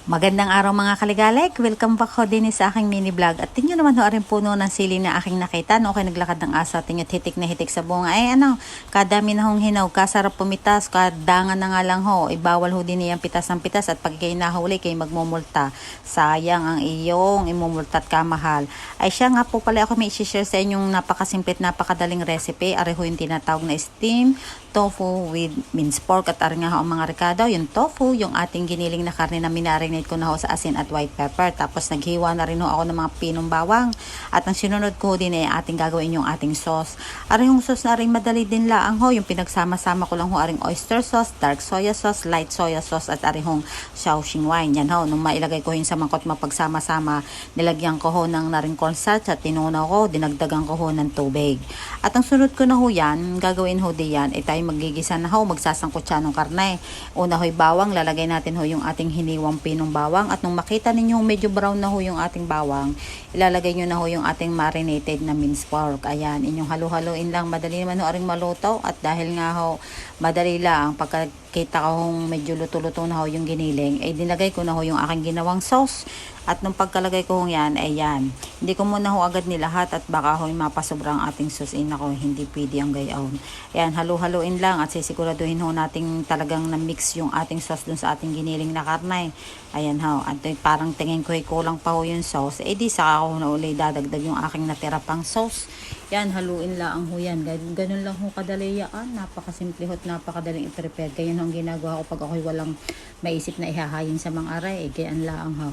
Magandang araw mga kaligalik. Welcome back ho din sa aking mini vlog. At tingnan naman ho rin puno ng sili na aking nakita. No, okay, naglakad ng asa. Tingnan hitik na hitik sa bunga. Ay ano, kadami na hong hinaw. Kasarap pumitas. Kadangan na nga lang ho. Ibawal ho din niyang pitas ng pitas. At pag kayo nahuli, kayo magmumulta. Sayang ang iyong imumulta at kamahal. Ay siya nga po pala ako may i-share sa inyong napakasimple at napakadaling recipe. Ari ho yung tinatawag na steam tofu with minced pork. At ari nga ho ang mga rekado. Yung tofu, yung ating giniling na karne na minarinate ko na ho sa asin at white pepper. Tapos naghiwa na rin ho ako ng mga pinong bawang. At ang sinunod ko din ay ating gagawin yung ating sauce. Ari yung sauce na rin madali din laang ho. Yung pinagsama-sama ko lang ho aring oyster sauce, dark soya sauce, light soya sauce at ari hong Shaoxing wine. Yan ho. Nung mailagay ko yun sa mangkot mapagsama-sama, nilagyan ko ho ng naring cornstarch at tinunaw ko, dinagdagan ko ho ng tubig. At ang sunod ko na ho yan, gagawin ho di yan, ay tayo magigisa na ho, magsasangkot siya ng karne. Una ho'y bawang, lalagay natin ho yung ating hiniwang pinong bawang. At nung makita ninyo medyo brown na ho yung ating bawang, ilalagay nyo na ho yung ating marinated na minced pork. Ayan, inyong halu-haluin lang. Madali naman ho aring maluto. At dahil nga ho, madali lang, pagkakita ko hong medyo luto-luto na ho yung giniling, ay dinagay ko na ho yung aking ginawang sauce. At nung pagkalagay ko yan, ay yan. Hindi ko muna ho agad nilahat at baka ho mapasobrang ating sauce. Ako, hindi pwede ang gayaon. Ayan, halu-haluin lang at sisiguraduhin ho natin talagang na-mix yung ating sauce dun sa ating giniling na karne. Ayan ho. At parang tingin ko ay kulang pa ho yung sauce. Eh di saka ako na uli dadagdag yung aking natira pang sauce. Yan, haluin lang ho yan. Ganun lang ho kadali yan. Napakasimple ho at napakadaling i-prepare. Ganyan ho ang ginagawa ko pag ako'y walang maisip na ihahayin sa mga aray. Ganyan lang ho.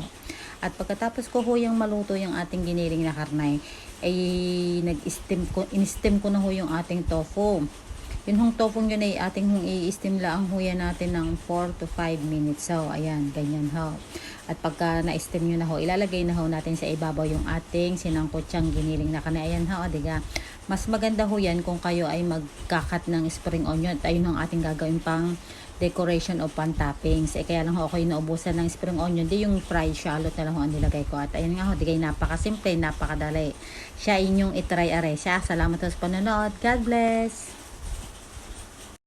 At pagkatapos ko ho yung maluto yung ating giniling na karne, ay in-steam ko na ho yung ating tofu. Yung hong tofu yun ay ating hong i-steam lang ho yan natin ng 4 to 5 minutes. So, ayan, ganyan ho. At pagka na-steam nyo na ho, ilalagay na ho natin sa ibabaw yung ating sinangkotsang giniling na karne. Ayan ho, diga. Mas maganda ho yan kung kayo ay magkakat ng spring onion. At ayun ang ating gagawin pang decoration o pan-toppings. Kaya lang ho ako yung naubusan ng spring onion. Di yung fried shallot na lang ho ang nilagay ko. At ayun nga ho, di kayo napakasimple, napakadali. Siya inyong itry are siya. Salamat sa panonood. God bless!